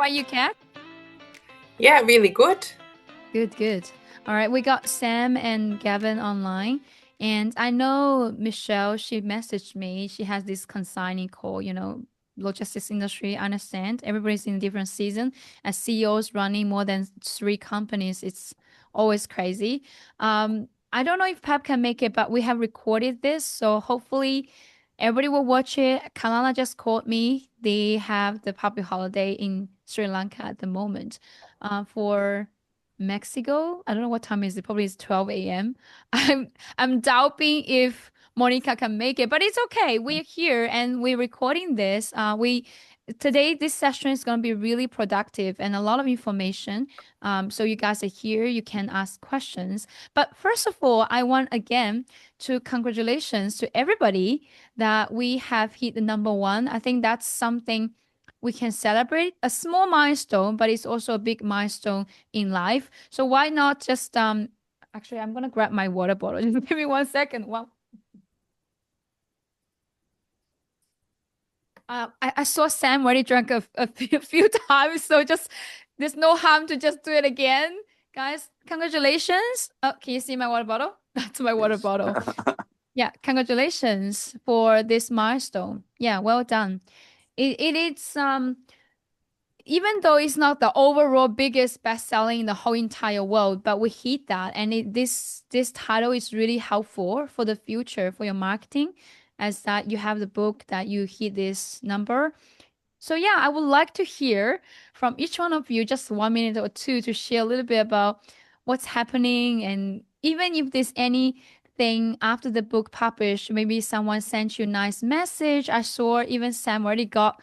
are you, Kat? Yeah, really good. Good, good. All right, we got Sam and Gavin online. And I know Michelle, she messaged me. She has this consigning call, logistics industry. I understand everybody's in a different season. As CEOs running more than three companies, it's always crazy. I don't know if Pep can make it, but we have recorded this. So hopefully everybody will watch it. Kalana just called me. They have the public holiday in Sri Lanka at the moment. For Mexico. I don't know what time is it. Probably it's 12 a.m. I'm doubting if Monica can make it, but it's okay. We're here and we're recording this. We today this session is going to be really productive and a lot of information. So you guys are here. You can ask questions. But first of all, I want again to congratulations to everybody that we have hit the number one. I think that's something we can celebrate a small milestone, but it's also a big milestone in life. So why not just actually I'm gonna grab my water bottle. Just give me 1 second. Wow. I saw Sam already drank a few times, so just there's no harm to just do it again. Guys, congratulations. Oh, can you see my water bottle? That's my water Yes. bottle. Yeah, congratulations for this milestone. Yeah, well done. It is even though it's not the overall biggest best-selling in the whole entire world, but we hit that, and this title is really helpful for the future for your marketing, as that you have the book that you hit this number. So yeah, I would like to hear from each one of you just 1 minute or two to share a little bit about what's happening, and even if there's anything after the book published, maybe someone sent you a nice message. I saw even Sam already got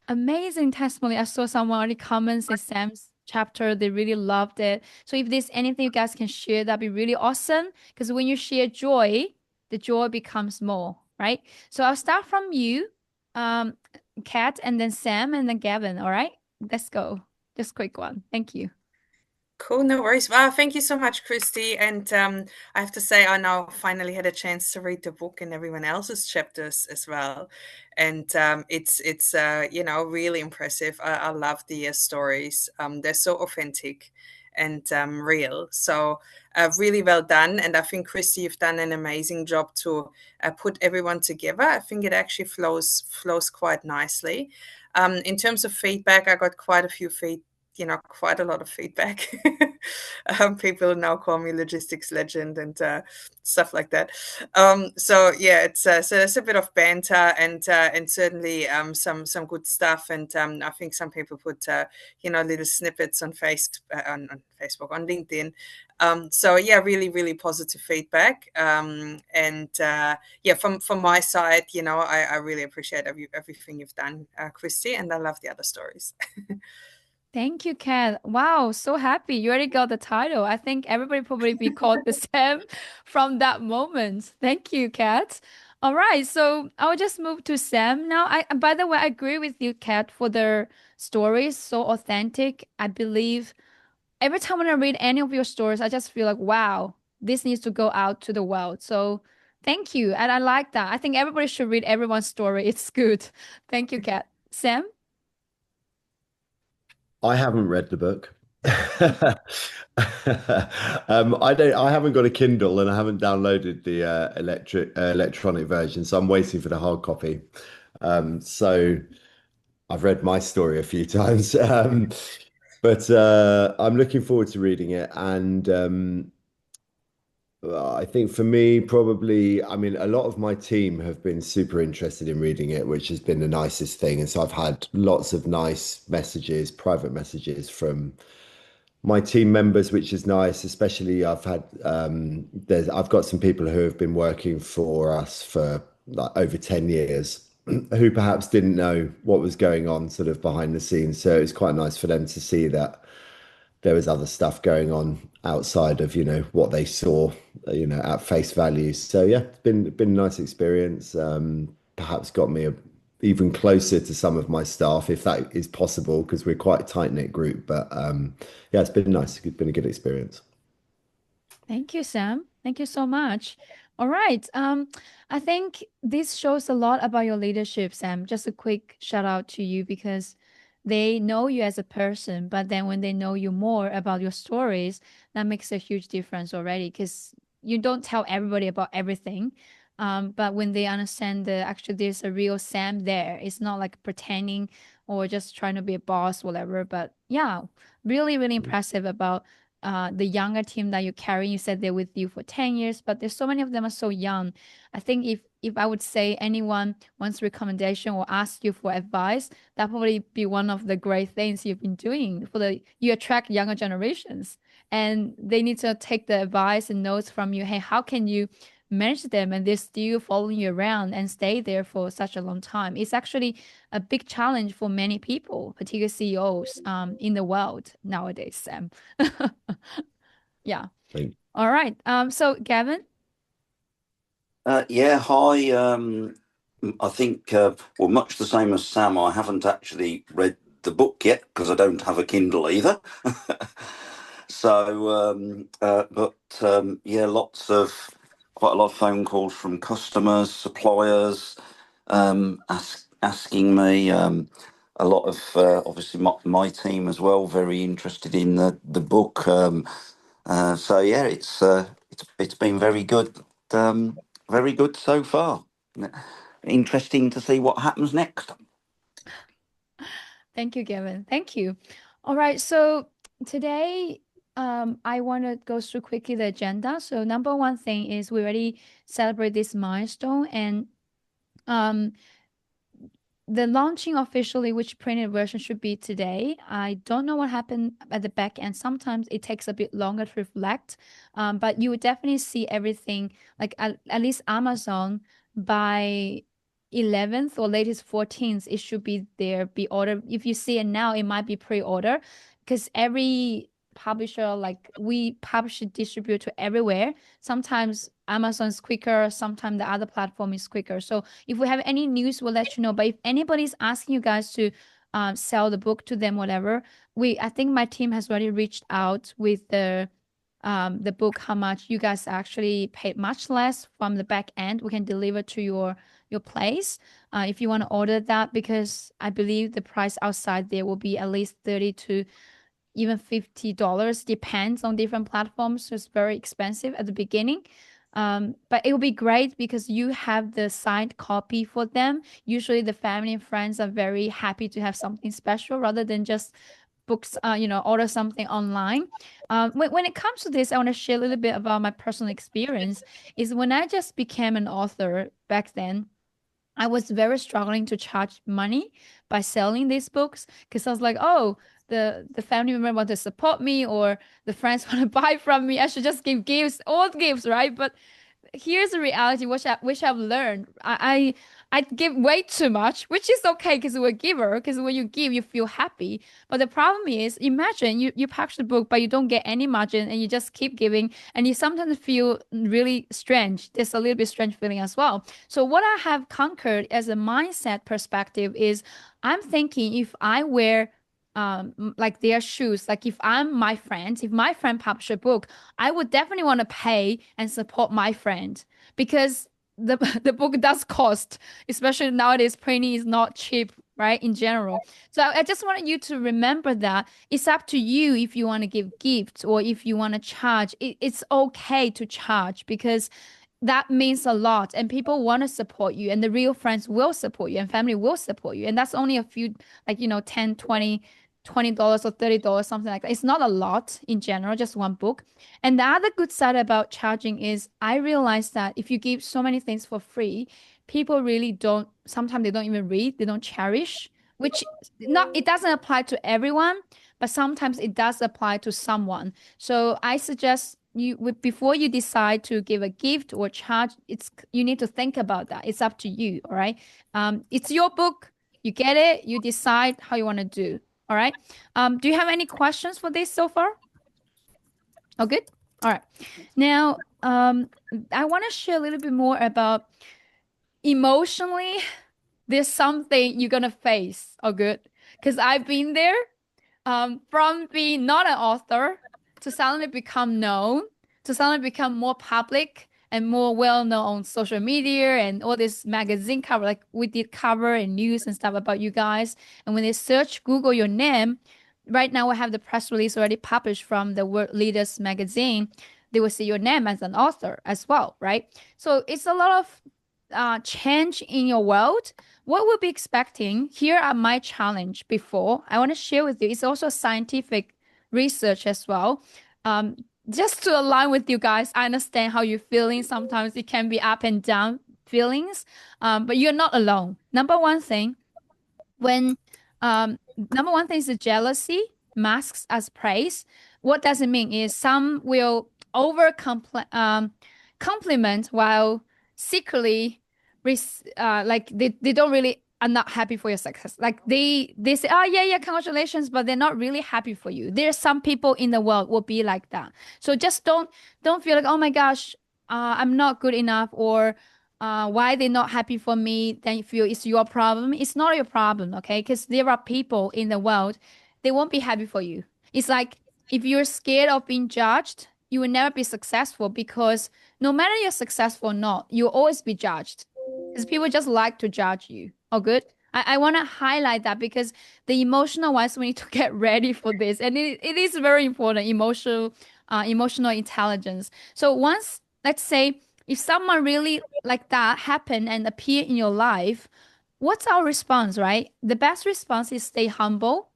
amazing testimony. I saw someone already comments in Sam's chapter. They really loved it. So if there's anything you guys can share, that'd be really awesome. Because when you share joy, the joy becomes more, right? So I'll start from you, um, Kat, and then Sam, and then Gavin. All right, let's go. Just quick one. Thank you. Cool, no worries. Wow, thank you so much, Kristy. And I have to say, I now finally had a chance to read the book and everyone else's chapters as well. And it's really impressive. I love the stories. They're so authentic and real. So really well done. And I think, Kristy, you've done an amazing job to put everyone together. I think it actually flows quite nicely. In terms of feedback, I got quite a few quite a lot of feedback. People now call me logistics legend and stuff like that. So yeah, so there's a bit of banter and certainly some good stuff. And I think some people put little snippets on on Facebook, on LinkedIn. So yeah, really, really positive feedback. And yeah, from my side, I really appreciate everything you've done, Kristy, and I love the other stories. Thank you, Kat. Wow, so happy. You already got the title. I think everybody probably be called the Sam from that moment. Thank you, Kat. All right, so I'll just move to Sam now. By the way, I agree with you, Kat, for the stories, so authentic. I believe every time when I read any of your stories, I just feel like, wow, this needs to go out to the world. So thank you. And I like that. I think everybody should read everyone's story. It's good. Thank you, Kat. Sam? I haven't read the book. I haven't got a Kindle and I haven't downloaded the electronic version, so I'm waiting for the hard copy. So I've read my story a few times, but I'm looking forward to reading it. And I think for me, probably, I mean, a lot of my team have been super interested in reading it, which has been the nicest thing. And so I've had lots of nice messages, private messages from my team members, which is nice. Especially I've got some people who have been working for us for like over 10 years who perhaps didn't know what was going on sort of behind the scenes. So it's quite nice for them to see that there was other stuff going on outside of what they saw at face value. So yeah, it's been a nice experience. Perhaps got me even closer to some of my staff, if that is possible, because we're quite a tight knit group. But yeah, it's been nice. It's been a good experience. Thank you, Sam. Thank you so much. All right. I think this shows a lot about your leadership, Sam. Just a quick shout out to you because they know you as a person, but then when they know you more about your stories, that makes a huge difference already because you don't tell everybody about everything. But when they understand that actually there's a real Sam there, it's not like pretending or just trying to be a boss, whatever. But yeah, really, really impressive about the younger team that you carry. You said they're with you for 10 years, but there's so many of them are so young. I think if I would say anyone wants recommendation or ask you for advice, that probably be one of the great things you've been doing for the you attract younger generations and they need to take the advice and notes from you. Hey, how can you manage them and they're still following you around and stay there for such a long time? It's actually a big challenge for many people, particularly CEOs in the world nowadays, Sam. Yeah. Thank All right. So Gavin, Yeah, hi. I think, well, much the same as Sam, I haven't actually read the book yet because I don't have a Kindle either. So, yeah, quite a lot of phone calls from customers, suppliers, asking me. A lot of obviously my team as well, very interested in the book. So yeah, it's been very good. Very good so far. Interesting to see what happens next. thank you, Gavin. Thank you. All right. So today, I want to go through quickly the agenda. So number one thing is we already celebrate this milestone and um the launching officially, which printed version should be today. I don't know what happened at the back end. Sometimes it takes a bit longer to reflect, but you would definitely see everything like at least Amazon by 11th or latest 14th. It should be there, be ordered. If you see it now, it might be pre-order because every publisher, like we publish and distribute to everywhere. Sometimes Amazon's quicker, sometimes the other platform is quicker. So if we have any news, we'll let you know. But if anybody's asking you guys to sell the book to them, whatever, I think my team has already reached out with the book, how much you guys actually paid much less from the back end. We can deliver to your place if you want to order that because I believe the price outside there will be at least 30 to even $50, depends on different platforms. So it's very expensive at the beginning. But it will be great because you have the signed copy for them. Usually the family and friends are very happy to have something special rather than just books, order something online. When it comes to this, I want to share a little bit about my personal experience is when I just became an author back then, I was very struggling to charge money by selling these books because I was like, oh, the family member want to support me or the friends want to buy from me. I should just give gifts, all gifts, right? But here's the reality which I've learned. I give way too much, which is okay because we're a giver, because when you give, you feel happy. But the problem is, imagine you publish the book, but you don't get any margin and you just keep giving, and you sometimes feel really strange. There's a little bit strange feeling as well. So what I have conquered as a mindset perspective is I'm thinking if I wear like their shoes, like if I'm my friend, if my friend publish a book, I would definitely want to pay and support my friend because the the book does cost, especially nowadays printing is not cheap, right? In general. So I just wanted you to remember that it's up to you if you want to give gifts or if you want to charge. It's okay to charge because that means a lot and people want to support you and the real friends will support you and family will support you. And that's only a few, like, 10, $20 or $30, something like that. It's not a lot in general, just one book. And the other good side about charging is I realized that if you give so many things for free, people really don't, sometimes they don't even read, they don't cherish, which not, it doesn't apply to everyone, but sometimes it does apply to someone. So I suggest before you decide to give a gift or charge, you need to think about that. It's up to you, all right? It's your book. You get it, you decide how you want to do. All right. Do you have any questions for this so far? Oh, good. All right. Now, I want to share a little bit more about emotionally, there's something you're gonna face. Oh, good. Because I've been there, from being not an author to suddenly become known, to suddenly become more public, and more well-known on social media and all this magazine cover. Like we did cover and news and stuff about you guys. And when they search Google your name, right now we have the press release already published from the World Leaders magazine. They will see your name as an author as well, right? So it's a lot of change in your world. What we'll be expecting, here are my challenge before. I want to share with you. It's also scientific research as well. Just to align with you guys, I understand how you're feeling. Sometimes it can be up and down feelings, but you're not alone. When number one thing is the jealousy masks as praise. What does it mean is some will compliment while secretly like they don't really are not happy for your success. Like they say, oh yeah, congratulations, but they're not really happy for you. There are some people in the world will be like that. So just don't feel like, oh my gosh, I'm not good enough, or why they're not happy for me, then you feel it's your problem. It's not your problem, okay? Because there are people in the world, they won't be happy for you. It's like if you're scared of being judged, you will never be successful, because no matter you're successful or not, you'll always be judged. Because people just like to judge you. Oh, good. I want to highlight that, because the emotional wise, we need to get ready for this. And it is very important, emotional intelligence. So once, let's say, if someone really like that happen and appear in your life, what's our response, right? The best response is stay humble.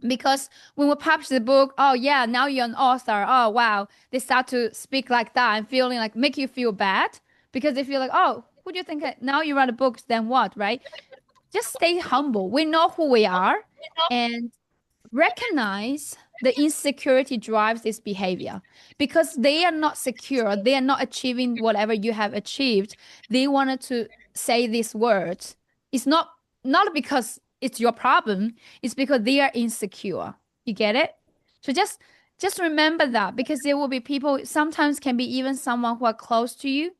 Because when we publish the book, oh yeah, now you're an author. Oh wow, they start to speak like that and feeling like make you feel bad, because they feel like, oh, who do you think now you write a book, then what, right? Just stay humble. We know who we are, and recognize the insecurity drives this behavior, because they are not secure. They are not achieving whatever you have achieved. They wanted to say these words. It's not because it's your problem. It's because they are insecure. You get it? So just remember that, because there will be people, sometimes can be even someone who are close to you,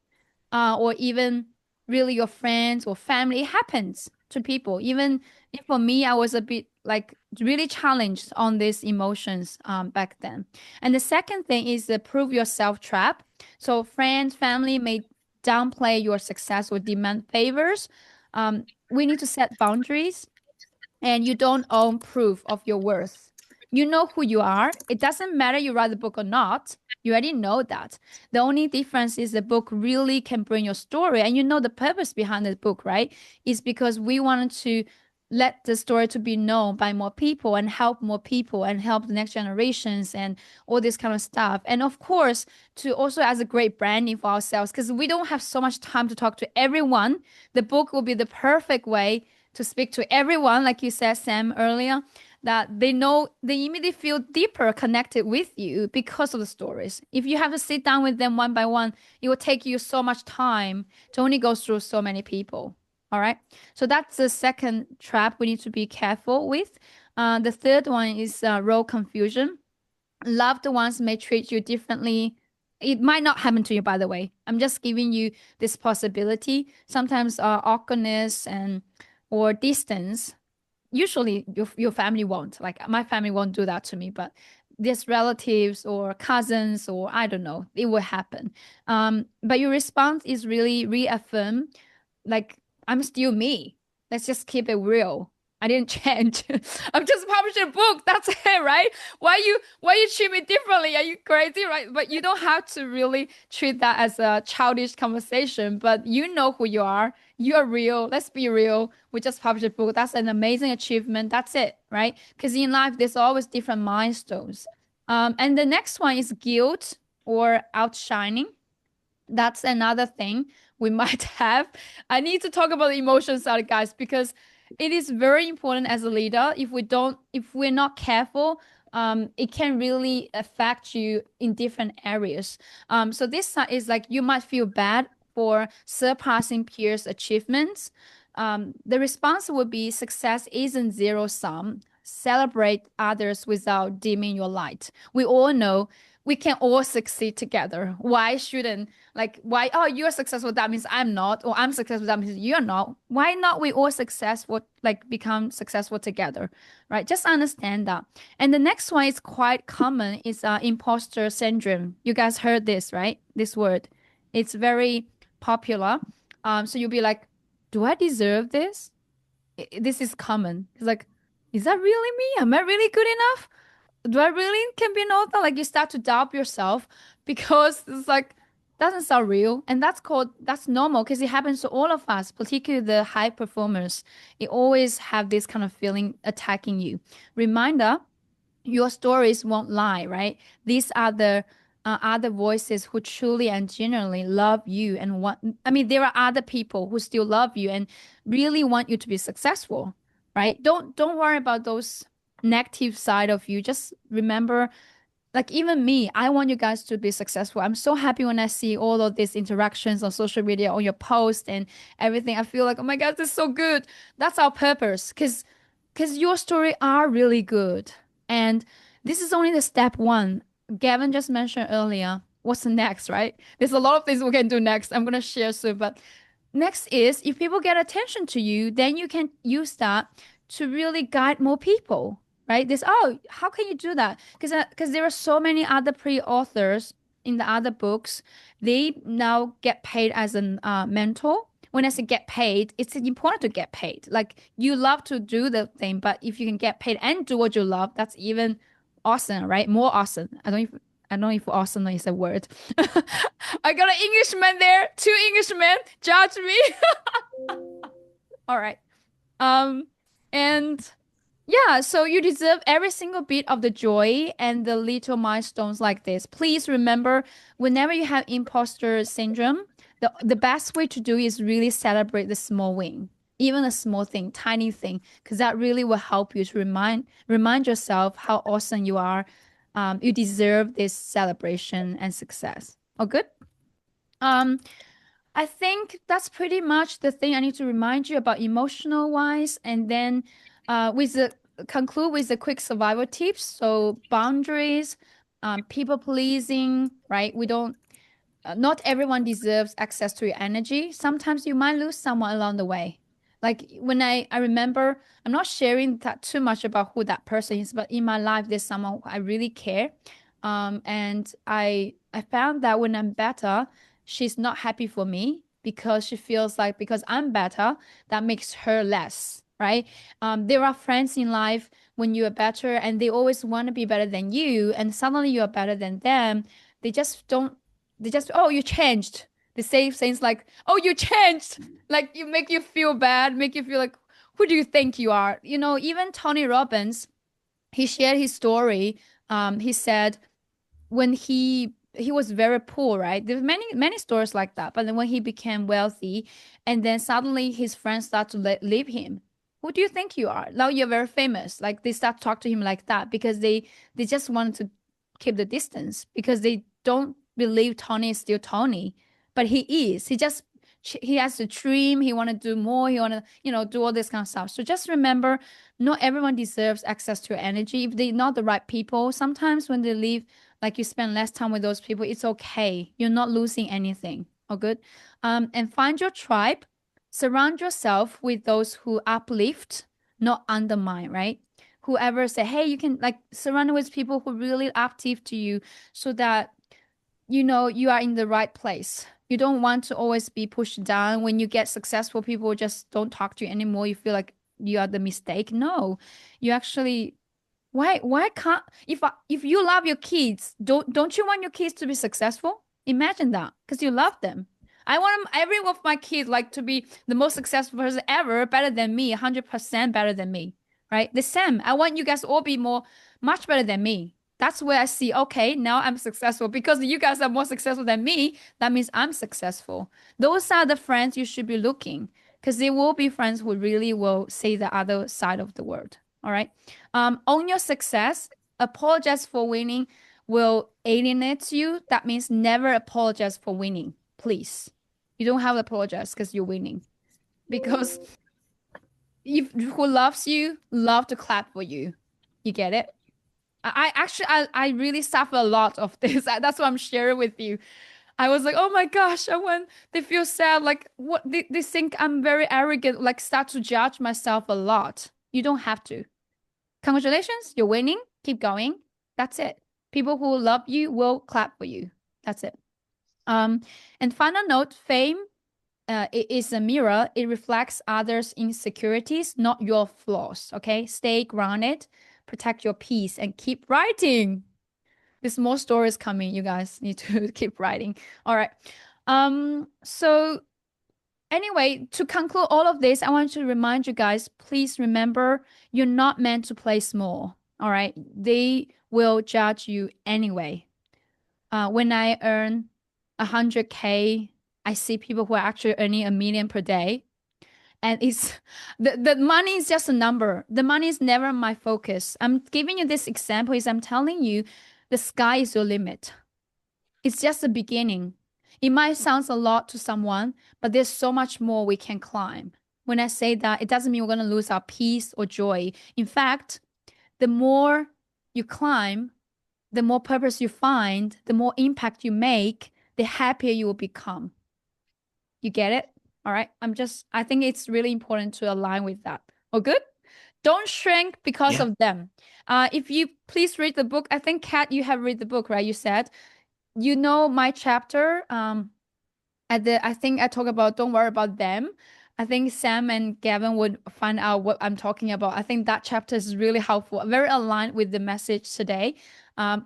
or even really your friends or family. It happens to people. Even if for me, I was a bit like really challenged on these emotions back then. And the second thing is the prove yourself trap. So friends, family may downplay your success or demand favors. We need to set boundaries, and you don't own proof of your worth. You know who you are. It doesn't matter you write the book or not. You already know that. The only difference is the book really can bring your story, and you know the purpose behind the book, right? Is because we wanted to let the story to be known by more people and help more people and help the next generations and all this kind of stuff. And of course, to also as a great branding for ourselves, because we don't have so much time to talk to everyone. The book will be the perfect way to speak to everyone, like you said, Sam, earlier, that they know, they immediately feel deeper connected with you because of the stories. If you have to sit down with them one by one, it will take you so much time to only go through so many people. All right. So that's the second trap we need to be careful with. The third one is role confusion. Loved ones may treat you differently. It might not happen to you, by the way. I'm just giving you this possibility. Sometimes awkwardness and or distance, usually your family won't. Like my family won't do that to me, but there's relatives or cousins or I don't know, it will happen. But your response is really reaffirm, like I'm still me. Let's just keep it real. I didn't change. I'm just publishing a book. That's it, right? Why you treat me differently? Are you crazy, right? But you don't have to really treat that as a childish conversation. But you know who you are. You are real. Let's be real. We just published a book. That's an amazing achievement. That's it, right? Because in life, there's always different milestones. And the next one is guilt or outshining. That's another thing we might have. I need to talk about the emotion side, guys, because it is very important as a leader. If we're not careful, it can really affect you in different areas. So this side is like you might feel bad for surpassing peers' achievements. The response would be success isn't zero sum. Celebrate others without dimming your light. We all know we can all succeed together. Why shouldn't, like, why, oh, you're successful, that means I'm not, or I'm successful, that means you're not. Why not we all successful, like become successful together, right? Just understand that. And the next one is quite common, is imposter syndrome. You guys heard this, right? This word, It's very popular. So you'll be like, do I deserve this? This is common. It's like, is that really me? Am I really good enough? Do I really can be an author? Like you start to doubt yourself because it's like doesn't sound real. And that's normal because it happens to all of us, particularly the high performers. It always have this kind of feeling attacking you. Reminder, your stories won't lie, right? These are the other voices who truly and genuinely love you and want, I mean, there are other people who still love you and really want you to be successful, right? Don't worry about those negative side of you. Just remember, like even me, I want you guys to be successful. I'm so happy when I see all of these interactions on social media, on your post and everything. I feel like, oh my God, this is so good. That's our purpose. Because your story are really good. And this is only the step one. Gavin just mentioned earlier. What's the next, right? There's a lot of things we can do next. I'm gonna share soon, but next is if people get attention to you, then you can use that to really guide more people, right? This, oh, how can you do that? Because there are so many other pre-authors in the other books. They now get paid as a mentor. When I say get paid, it's important to get paid. Like you love to do the thing, but if you can get paid and do what you love, that's even awesome, right? More awesome. I don't know if awesome is a word. I got an Englishman there. Two Englishmen. Judge me. All right. Um, and yeah, so you deserve every single bit of the joy and the little milestones like this. Please remember, whenever you have imposter syndrome, the best way to do is really celebrate the small win, even a small thing, tiny thing, because that really will help you to remind yourself how awesome you are. You deserve this celebration and success. Oh, good. Um, I think that's pretty much the thing I need to remind you about emotional wise. And then with the conclude with the quick survival tips. So boundaries, people pleasing, right? We don't not everyone deserves access to your energy. Sometimes you might lose someone along the way. Like when I remember, I'm not sharing that too much about who that person is, but in my life, there's someone who I really care. And I found that when I'm better, she's not happy for me because she feels like because I'm better, that makes her less, right? There are friends in life when you are better and they always want to be better than you, and suddenly you are better than them. They just don't they just, oh, you changed. They say things like, oh, you changed. Like you make you feel bad, make you feel like, who do you think you are? You know, even Tony Robbins, he shared his story. He said when he was very poor, right? There's many stories like that. But then when he became wealthy, and then suddenly his friends start to leave him. Who do you think you are? Now you're very famous. Like they start to talk to him like that because they just wanted to keep the distance because they don't believe Tony is still Tony, but he is. He has to dream. He want to do more. He want to do all this kind of stuff. So just remember, not everyone deserves access to your energy. If they're not the right people, sometimes when they leave, like you spend less time with those people, it's okay. You're not losing anything. All good. And find your tribe. Surround yourself with those who uplift, not undermine, right? Whoever say, hey, you can like surround with people who really active to you so that you are in the right place. You don't want to always be pushed down. When you get successful, people just don't talk to you anymore. You feel like you are the mistake. No, you actually why can't if you love your kids, don't you want your kids to be successful? Imagine that, because you love them. I want every one of my kids like to be the most successful person ever, better than me, 100% better than me, right? The same. I want you guys all be much better than me. That's where I see, okay, now I'm successful because you guys are more successful than me. That means I'm successful. Those are the friends you should be looking, because there will be friends who really will see the other side of the world. All right. Own your success. Apologize for winning will alienate you. That means never apologize for winning. Please. You don't have to apologize because you're winning. Because if who loves you, love to clap for you. You get it? I actually I really suffer a lot of this. That's what I'm sharing with you. I was like, oh my gosh, and when they feel sad, like what they think I'm very arrogant, like start to judge myself a lot. You don't have to. Congratulations, you're winning. Keep going. That's it. People who love you will clap for you. That's it. And final note, fame it is a mirror. It reflects others' insecurities, not your flaws. Okay, stay grounded, protect your peace, and keep writing. There's more stories coming. You guys need to keep writing. All right. So anyway, to conclude all of this, I want to remind you guys, please remember you're not meant to play small. All right. They will judge you anyway. When I earn 100K, I see people who are actually earning 1 million per day. And it's the money is just a number. The money is never my focus. I'm giving you this example is I'm telling you the sky is your limit. It's just the beginning. It might sound a lot to someone, but there's so much more we can climb. When I say that, it doesn't mean we're going to lose our peace or joy. In fact, the more you climb, the more purpose you find, the more impact you make, the happier you will become. You get it? All right. I think it's really important to align with that. Oh, good. Don't shrink because of them. If you please read the book, I think Kat, you have read the book, right? You said, you know, my chapter, I think I talk about don't worry about them. I think Sam and Gavin would find out what I'm talking about. I think that chapter is really helpful, very aligned with the message today.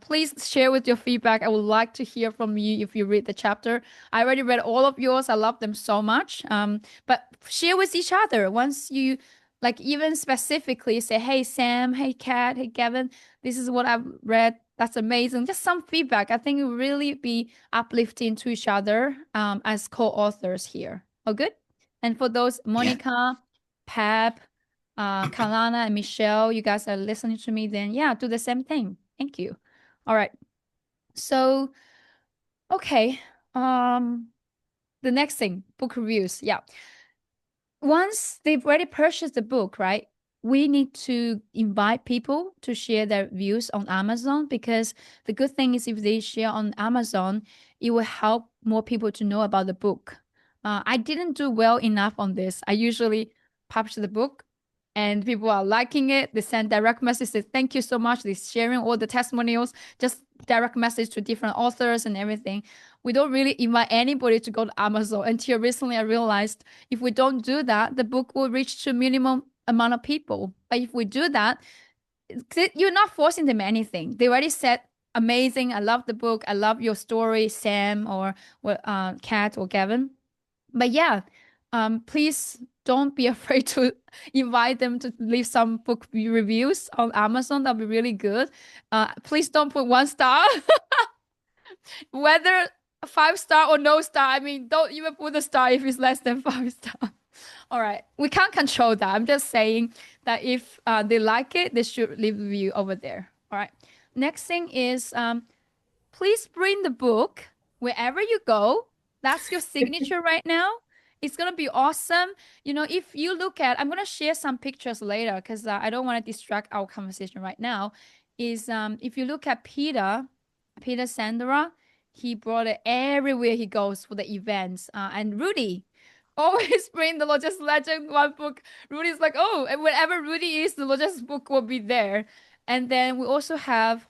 Please share with your feedback. I would like to hear from you if you read the chapter. I already read all of yours. I love them so much. But share with each other once you like even specifically say, hey, Sam, hey, Kat, hey, Gavin, this is what I've read. That's amazing. Just some feedback. I think it will really be uplifting to each other as co-authors here. Oh, good. And for those, Monica, Pep, Kalana, and Michelle, you guys are listening to me, then yeah, do the same thing. Thank you. All right. So, okay. The next thing, book reviews. Yeah. Once they've already purchased the book, right? We need to invite people to share their views on Amazon because the good thing is if they share on Amazon, it will help more people to know about the book. I didn't do well enough on this. I usually publish the book and people are liking it. They send direct messages, thank you so much. They're sharing all the testimonials, just direct message to different authors and everything. We don't really invite anybody to go to Amazon. Until recently, I realized if we don't do that, the book will reach to minimum amount of people. But if we do that, you're not forcing them anything. They already said, amazing, I love the book, I love your story, Sam or Kat or Gavin. But yeah, please don't be afraid to invite them to leave some book reviews on Amazon. That'll be really good. Please don't put 1 star. Whether 5 star or no star, I mean, don't even put a star if it's less than 5 star. All right, we can't control that. I'm just saying that if they like it, they should leave a review over there. All right. Next thing is please bring the book wherever you go. That's your signature right now. It's gonna be awesome. You know, if you look at, I'm gonna share some pictures later because I don't want to distract our conversation right now. Is if you look at Peter Sandra, he brought it everywhere he goes for the events. And Rudy always bring the Lotus Legend one book. Rudy's like, oh, and wherever Rudy is, the Lotus book will be there. And then we also have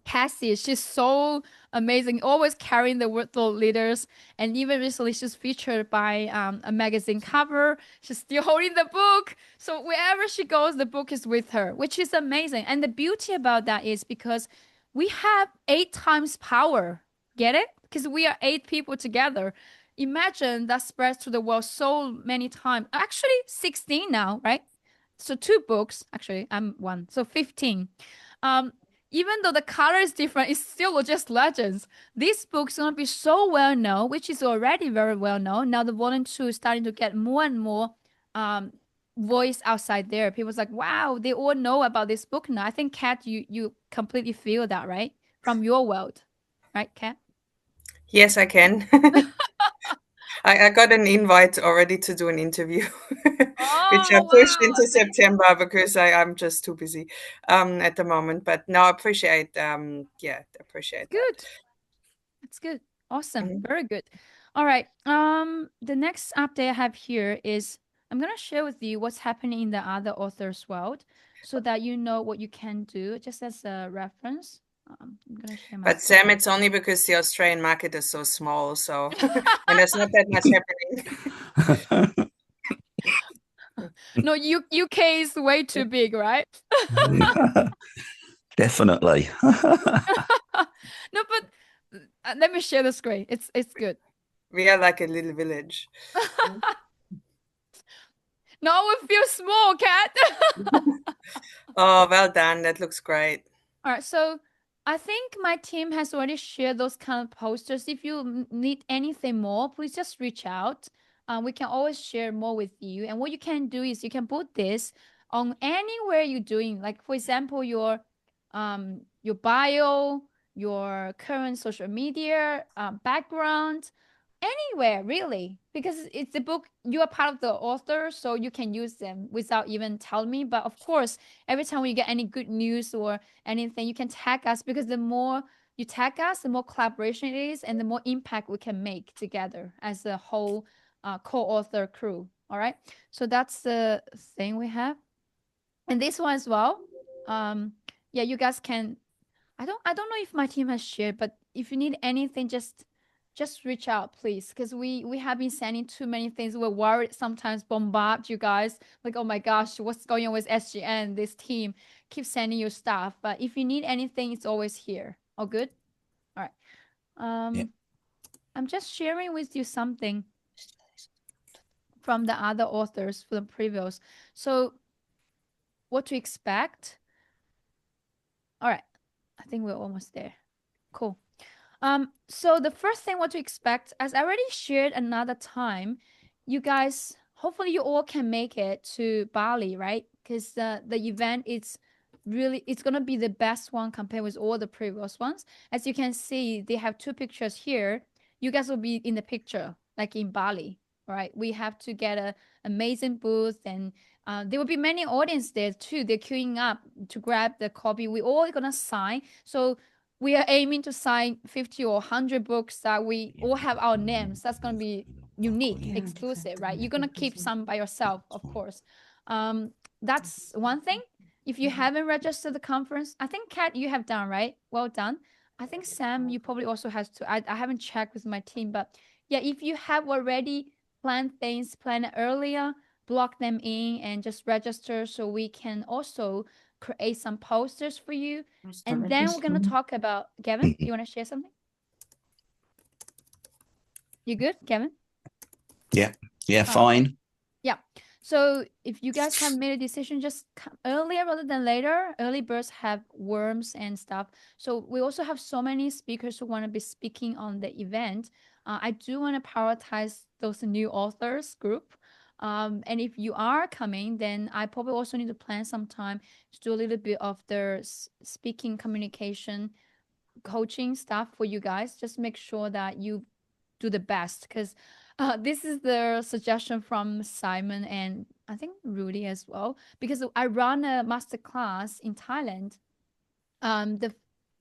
Cassie. She's so amazing, always carrying the World Leaders. And even recently, she's featured by a magazine cover. She's still holding the book. So wherever she goes, the book is with her, which is amazing. And the beauty about that is because we have 8 times power. Get it? Because we are 8 people together. Imagine that spreads to the world so many times. Actually, 16 now, right? So 2 books. Actually, I'm one. So 15. Um, Even though the color is different, it's still just legends. This book's gonna be so well known, which is already very well known. Now the volume 2 is starting to get more and more um voice outside there. People's like, wow, they all know about this book now. I think Kat, you completely feel that, right? From your world. Right, Kat? Yes, I can. I got an invite already to do an interview, which I Oh, pushed wow. into September because I'm just too busy at the moment. But no, I appreciate appreciate that. Good. That's good. Awesome. Mhm. Very good. All right. The next update I have here is I'm gonna share with you what's happening in the other authors' world so that you know what you can do just as a reference. I'm gonna share my But screen. Sam, it's only because the Australian market is so small, so and there's not that much happening. No, UK is way too big, right? Definitely. No, but let me share the screen. It's good. We are like a little village. No, we feel small, Cat. Oh, well done. That looks great. All right, so I think my team has already shared those kind of posters. If you need anything more, please just reach out. We can always share more with you. And what you can do is you can put this on anywhere you're doing. Like for example, your bio, your current social media background, anywhere really, because it's the book. You are part of the author, so you can use them without even telling me. But of course, every time we get any good news or anything, you can tag us, because the more you tag us, the more collaboration it is and the more impact we can make together as a whole co-author crew. All right, so that's the thing we have. And this one as well. Yeah, you guys can, I don't know if my team has shared, but if you need anything, just reach out, please, because we have been sending too many things. We're worried sometimes, bombard you guys like, oh my gosh, what's going on with SGN? This team keeps sending you stuff, but if you need anything, it's always here. All good. All right. Yeah. I'm just sharing with you something from the other authors for the previews. So what to expect. All right, I think we're almost there. Cool. So the first thing what to expect, as I already shared another time, you guys, hopefully you all can make it to Bali, right? Because the event is really, it's gonna be the best one compared with all the previous ones. As you can see, they have two pictures here. You guys will be in the picture, like in Bali, right? We have to get a amazing booth, and there will be many audience there too. They're queuing up to grab the copy. We all gonna sign. So we are aiming to sign 50 or 100 books that we all have our names. That's going to be unique, exclusive, right? You're going to keep some by yourself, of course. That's one thing. If you haven't registered the conference, I think Kat, you have done, right? Well done. I think Sam, you probably also has to. I haven't checked with my team, but yeah, if you have already planned things, plan it earlier, block them in and just register so we can also create some posters for you. And then we're going to talk about, Gavin, you want to share something? You good, Gavin? Yeah. Yeah, fine. Yeah. So if you guys have made a decision, just come earlier rather than later. Early birds have worms and stuff. So we also have so many speakers who want to be speaking on the event. I do want to prioritize those new authors group. And if you are coming, then I probably also need to plan some time to do a little bit of the speaking communication coaching stuff for you guys. Just make sure that you do the best, because this is the suggestion from Simon and I think Rudy as well, because I run a master class in Thailand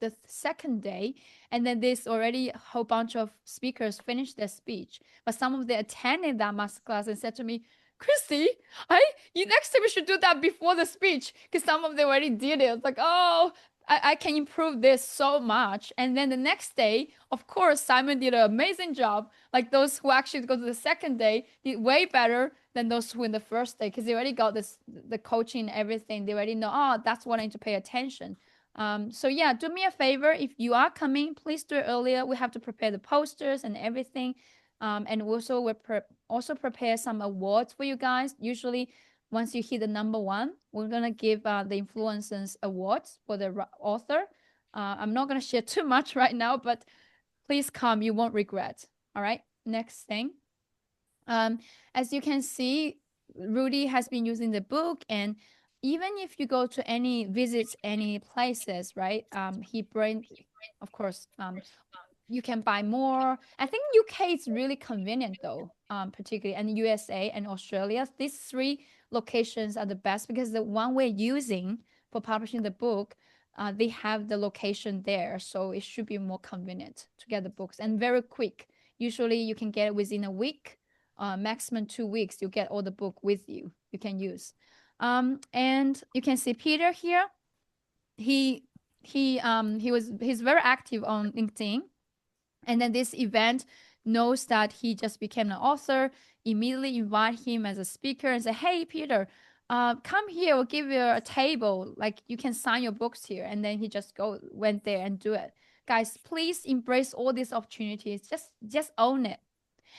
the second day, and then there's already a whole bunch of speakers finished their speech, but some of them attended that master class and said to me, Kristy, you next time we should do that before the speech, because some of them already did it. It's like, oh, I can improve this so much. And then the next day, of course, Simon did an amazing job. Like those who actually go to the second day did way better than those who in the first day, because they already got the coaching and everything. They already know, oh, that's what I need to pay attention. So yeah, do me a favor. If you are coming, please do it earlier. We have to prepare the posters and everything. And also also prepare some awards for you guys. Usually once you hit the number one, we're gonna give the influencers awards for the author. I'm not gonna share too much right now, but please come, you won't regret. All right, next thing. As you can see, Rudy has been using the book, and even if you go to any visits, any places, right? He bring, of course, you can buy more. I think UK is really convenient though, particularly, and USA and Australia. These three locations are the best because the one we're using for publishing the book, they have the location there, so it should be more convenient to get the books and very quick. Usually, you can get it within a week, maximum 2 weeks. You get all the book with you. You can use. And you can see Peter here. He he's very active on LinkedIn. And then this event knows that he just became an author, immediately invite him as a speaker and say, hey, Peter, come here, we'll give you a table. Like you can sign your books here. And then he just went there and do it. Guys, please embrace all these opportunities. Just own it.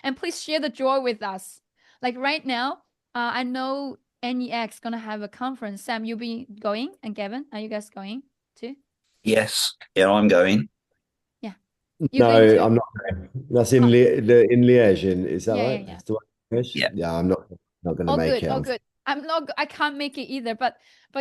And please share the joy with us. Like right now, I know NEX gonna have a conference. Sam, you'll be going, and Gavin, are you guys going too? Yes, yeah, I'm going. Yeah. You're going No, to? I'm not going. That's in Oh, in Liège, is that yeah, right? yeah. Is the one in Liège? Yeah. Yeah, I'm not going to All make good, all it. good. I can't make it either. But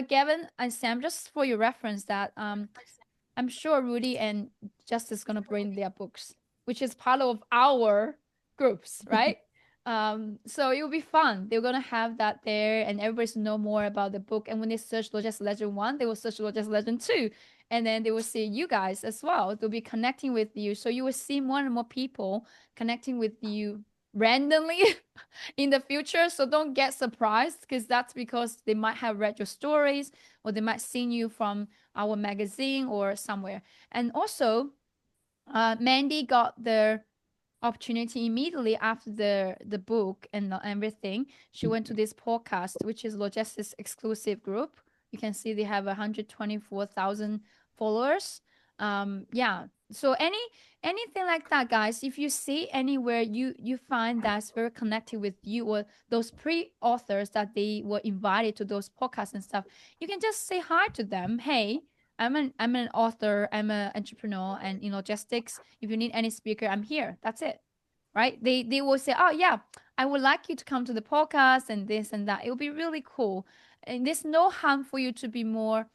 Gavin and Sam, just for your reference, that I'm sure Rudy and Justice gonna bring their books, which is part of our groups, right? So it will be fun. They're gonna have that there, and everybody's know more about the book. And when they search Lotus Legend 1, they will search Lotus Legend 2, and then they will see you guys as well. They'll be connecting with you, so you will see more and more people connecting with you randomly in the future. So don't get surprised, because that's because they might have read your stories, or they might seen you from our magazine or somewhere. And also, Mandy got the opportunity immediately after the book and everything. She went to this podcast, which is Logistics exclusive group. You can see they have 124,000 followers. Yeah. So anything like that, guys, if you see anywhere you find that's very connected with you, or those pre-authors that they were invited to those podcasts and stuff, you can just say hi to them. Hey, I'm an author, I'm an entrepreneur, and in logistics, if you need any speaker, I'm here. That's it. Right? They will say, oh yeah, I would like you to come to the podcast and this and that. It will be really cool. And there's no harm for you to be more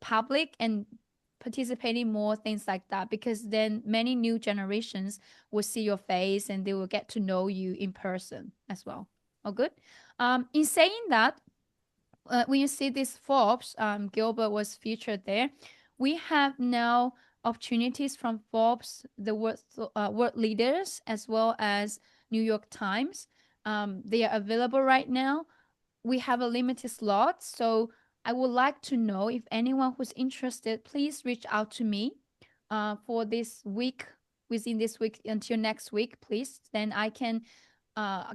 public and participating more things like that, because then many new generations will see your face and they will get to know you in person as well. Oh, good. In saying that, when you see this Forbes, Gilbert was featured there. We have now opportunities from Forbes, the world leaders, as well as New York Times. They are available right now. We have a limited slot, so I would like to know if anyone who's interested, please reach out to me for this week, within this week until next week, please. Then I can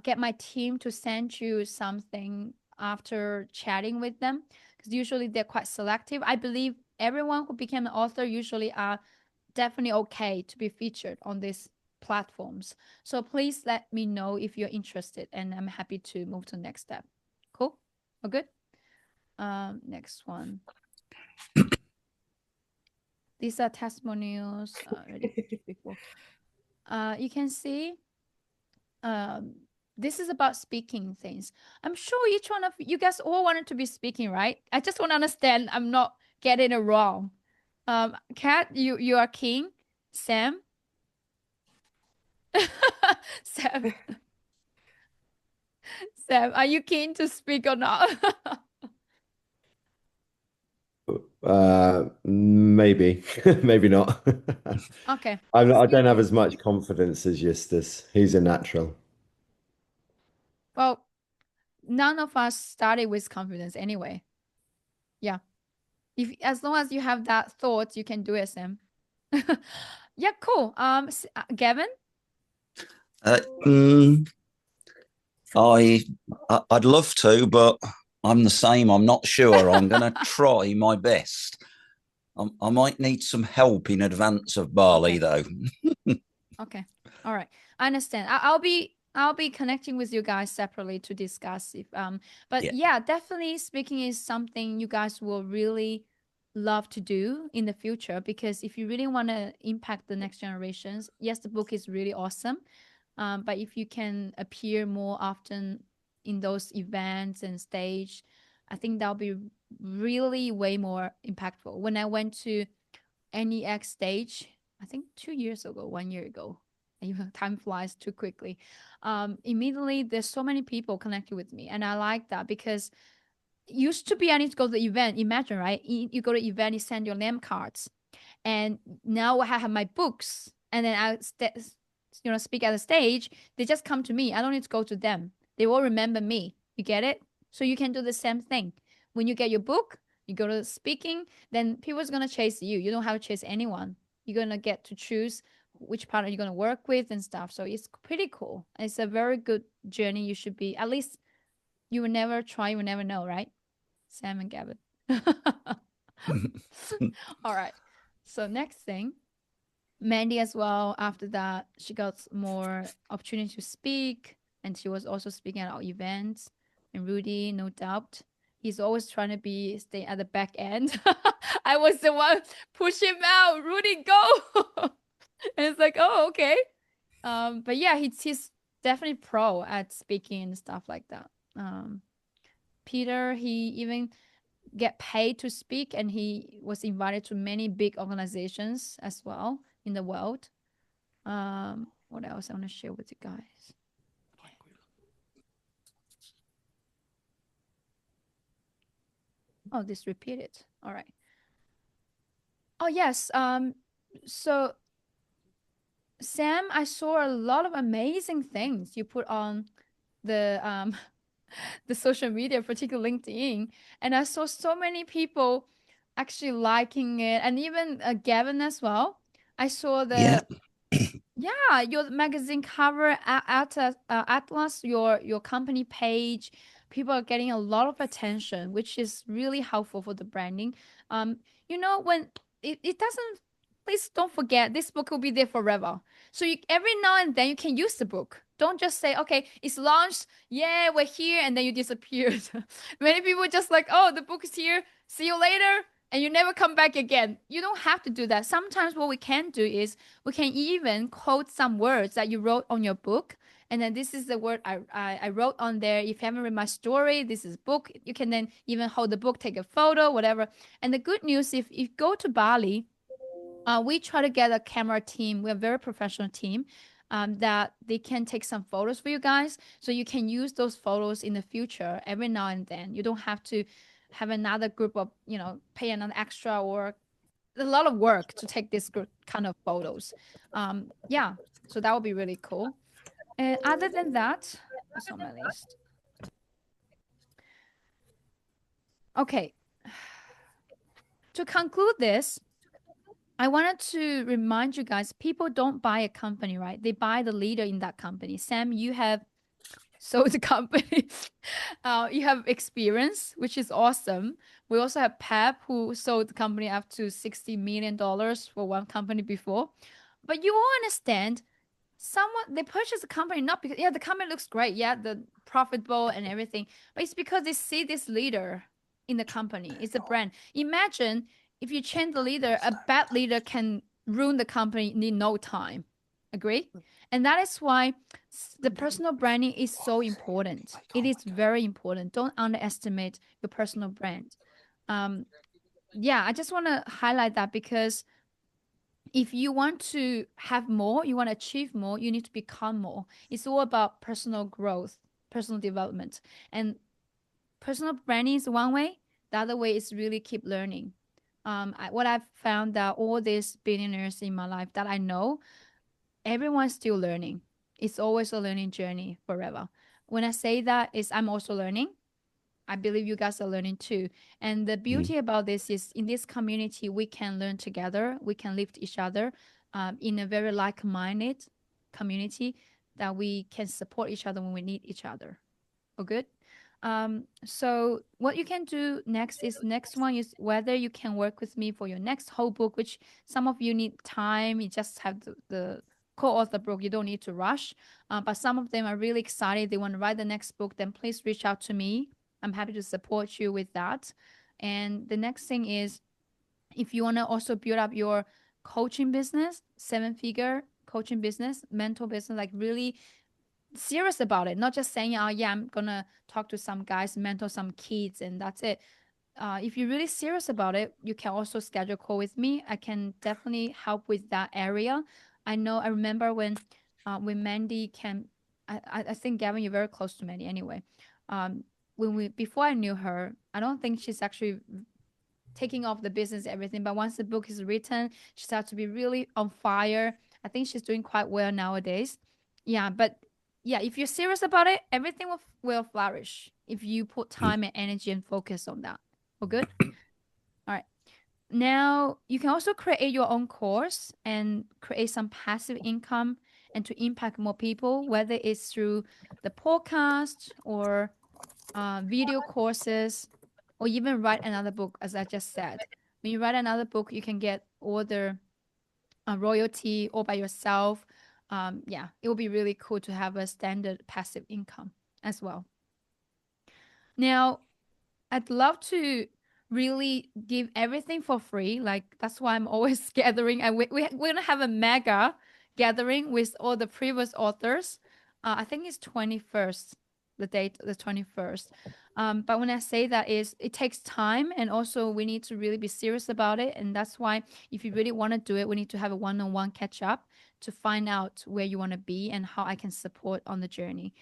get my team to send you something after chatting with them, because usually they're quite selective. I believe everyone who became an author usually are definitely okay to be featured on these platforms. So please let me know if you're interested, and I'm happy to move to the next step. Cool? Oh, good. Next one. These are testimonials already before. You can see this is about speaking things. I'm sure each one of you guys all wanted to be speaking, right? I just want to understand I'm not getting it wrong. Kat, you are king. Sam? Sam, Sam, are you keen to speak or not? Maybe, maybe not. Okay. I don't have as much confidence as Justus. He's a natural. Well, none of us started with confidence anyway. Yeah. If as long as you have that thought, you can do it, Sam. Yeah, cool. Gavin? Mm, I'd love to, but I'm the same. I'm not sure. I'm going to try my best. I might need some help in advance of Bali, though. Okay. All right. I understand. I'll be connecting with you guys separately to discuss if but yeah, definitely speaking is something you guys will really love to do in the future, because if you really want to impact the next generations, yes, the book is really awesome. But if you can appear more often in those events and stage, I think that'll be really way more impactful. When I went to NEX stage, I think 2 years ago, 1 year ago. Even time flies too quickly. Immediately, there's so many people connected with me, and I like that, because used to be I need to go to the event. Imagine, right? You go to the event, you send your name cards, and now I have my books, and then speak at the stage. They just come to me. I don't need to go to them. They will remember me. You get it? So you can do the same thing. When you get your book, You go to speaking, then people's gonna chase you. You don't have to chase anyone. You're gonna get to choose which partner you're gonna work with and stuff. So it's pretty cool. It's a very good journey. You should be, at least you will never try, you will never know, right? Sam and Gavin. All right. So next thing, Mandy as well. After that, she got more opportunity to speak, and she was also speaking at our events. And Rudy, no doubt, he's always trying to stay at the back end. I was the one push him out. Rudy, go! And it's like, oh, okay. But yeah, he's definitely pro at speaking and stuff like that. Peter, he even get paid to speak, and he was invited to many big organizations as well in the world. What else I want to share with you guys? Oh, this repeated. All right. Oh yes. So Sam, I saw a lot of amazing things you put on the the social media, particularly LinkedIn, and I saw so many people actually liking it, and even Gavin as well. I saw Yeah. yeah, your magazine cover atlas, your company page. People are getting a lot of attention, which is really helpful for the branding. When it doesn't, please don't forget this book will be there forever. So every now and then you can use the book. Don't just say, okay, it's launched, yeah, we're here, and then you disappeared. Many people just like, oh, the book is here, see you later, and you never come back again. You don't have to do that. Sometimes what we can do is we can even quote some words that you wrote on your book. And then this is the word I wrote on there. If you haven't read my story, this is book. You can then even hold the book, take a photo, whatever. And the good news, if you go to Bali, we try to get a camera team. We're a very professional team that they can take some photos for you guys. So you can use those photos in the future every now and then. You don't have to have another group of, pay another extra or a lot of work to take this kind of photos. Yeah, so that would be really cool. And other than that, what's on my list? Okay. To conclude this, I wanted to remind you guys, people don't buy a company, right? They buy the leader in that company. Sam, you have sold the company. You have experience, which is awesome. We also have Pep, who sold the company up to $60 million for one company before. But you all understand, someone they purchase the company not because the company looks great, the profitable and everything, but it's because they see this leader in the company. It's a brand. Imagine if you change the leader, a bad leader can ruin the company in no time. Agree? And that is why the personal branding is so important. It is very important. Don't underestimate your personal brand. I just want to highlight that because if you want to have more, you want to achieve more, you need to become more. It's all about personal growth, personal development. And personal branding is one way. The other way is really keep learning. What I've found that all these billionaires in my life that I know, everyone's still learning. It's always a learning journey forever. When I say that is I'm also learning. I believe you guys are learning too. And the beauty about this is in this community, we can learn together. We can lift each other in a very like-minded community that we can support each other when we need each other. Oh, good. So what you can do next one is whether you can work with me for your next whole book, which some of you need time. You just have the co-author book. You don't need to rush. But some of them are really excited. They want to write the next book. Then please reach out to me. I'm happy to support you with that. And the next thing is, if you want to also build up your coaching business, 7-figure coaching business, mental business, like really serious about it, not just saying, oh yeah, I'm gonna talk to some guys, mentor some kids, and that's it. If you're really serious about it, you can also schedule a call with me. I can definitely help with that area. I remember when Mandy came, I think Gavin, you're very close to Mandy anyway. Before I knew her, I don't think she's actually taking off the business, everything. But once the book is written, she starts to be really on fire. I think she's doing quite well nowadays. If you're serious about it, everything will flourish if you put time and energy and focus on that. All good? Now you can also create your own course and create some passive income and to impact more people, whether it's through the podcast or video courses, or even write another book, as I just said. When you write another book, you can get all the royalty all by yourself. Yeah, it will be really cool to have a standard passive income as well. Now, I'd love to really give everything for free. Like that's why I'm always gathering. And we're gonna have a mega gathering with all the previous authors. I think it's 21st, the date, the 21st. But when I say that is, it takes time, and also we need to really be serious about it. And that's why if you really want to do it, we need to have a one-on-one catch up to find out where you want to be and how I can support on the journey.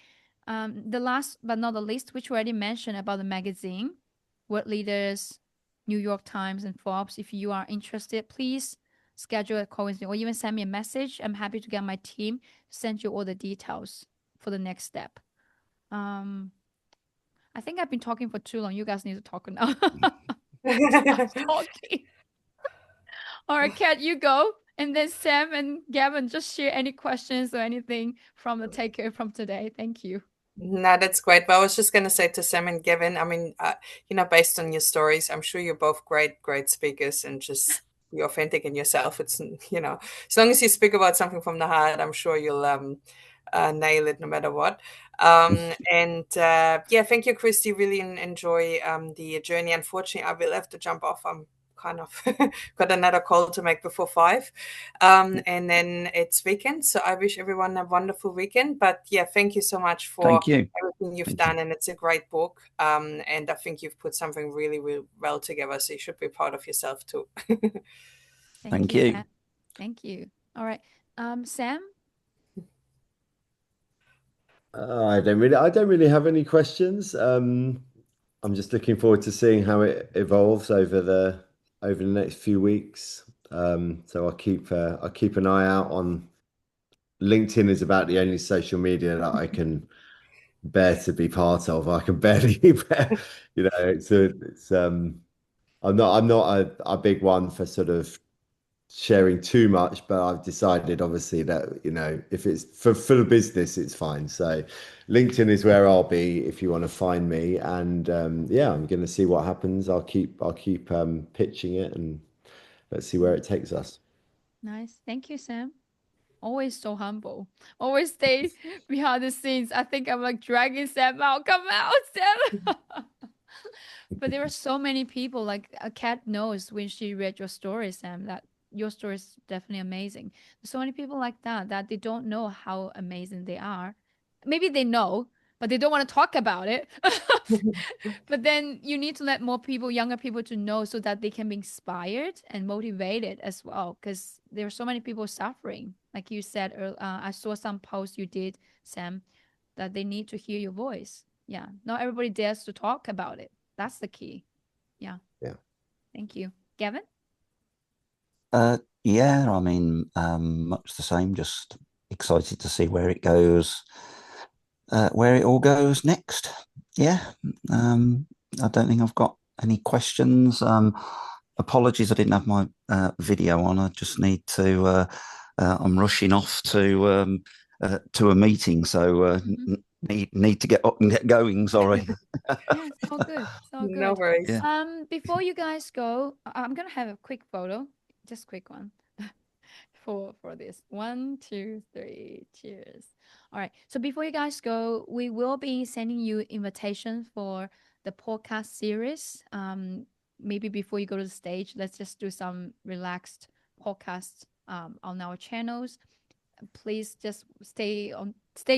The last but not the least, which we already mentioned about the magazine, World Leaders, New York Times, and Forbes. If you are interested, please schedule a call with me or even send me a message. I'm happy to get my team to send you all the details for the next step. I think I've been talking for too long. You guys need to talk now. Stop talking. All right, Kat, you go. And then Sam and Gavin, just share any questions or anything from the takeaway from today. Thank you. No, that's great. But I was just going to say to Sam and Gavin, I mean, based on your stories, I'm sure you're both great speakers, and just be authentic in yourself. It's, as long as you speak about something from the heart, I'm sure you'll nail it no matter what. And thank you, Kristy. Really enjoy the journey. Unfortunately, I will have to jump off. I'm kind of got another call to make before 5, and then it's weekend, so I wish everyone a wonderful weekend. But thank you so much for everything you've done. And it's a great book, and I think you've put something really, really well together, so you should be proud of yourself too. Thank you. Kat. Thank you. All right, Sam. I don't really have any questions. I'm just looking forward to seeing how it evolves over the next few weeks. So I'll keep an eye out on LinkedIn. Is about the only social media that I can bear to be part of. I can barely bear, I'm not a big one for sort of sharing too much, but I've decided obviously that, if it's for the business, it's fine. So LinkedIn is where I'll be if you want to find me. And I'm going to see what happens. I'll keep pitching it, and let's see where it takes us. Nice. Thank you, Sam. Always so humble. Always stay behind the scenes. I think I'm like dragging Sam out. Come out, Sam. But there are so many people, like a Kat knows when she read your story, Sam, that your story is definitely amazing. There's so many people like that they don't know how amazing they are. Maybe they know, but they don't want to talk about it. But then you need to let more people, younger people, to know so that they can be inspired and motivated as well. Because there are so many people suffering. Like you said, I saw some posts you did, Sam, that they need to hear your voice. Yeah. Not everybody dares to talk about it. That's the key. Yeah. Thank you. Gavin? I mean, much the same, just excited to see where it goes, where it all goes next. I don't think I've got any questions. Apologies, I didn't have my video on. I just need to, I'm rushing off to a meeting, so need to get up and get going. Sorry. It's all good. It's all good. No worries. Before you guys go, I'm gonna have a quick photo, just quick one for this. 1, 2, 3, cheers. All right. So before you guys go, we will be sending you invitation for the podcast series. Maybe before you go to the stage, let's just do some relaxed podcasts on our channels. Please just stay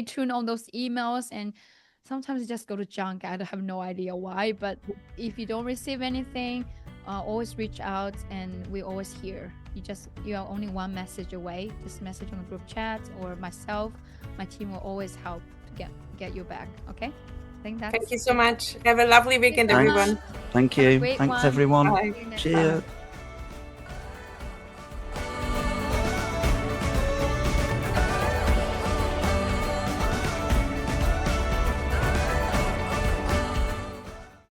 tuned on those emails, and sometimes you just go to junk. I have no idea why, but if you don't receive anything, always reach out, and we're always here. You are only one message away. Just message on the group chat or myself. My team will always help to get you back. Okay? Thank you so much. Have a lovely weekend, everyone. Thank you. Thanks, everyone. Bye. Cheers.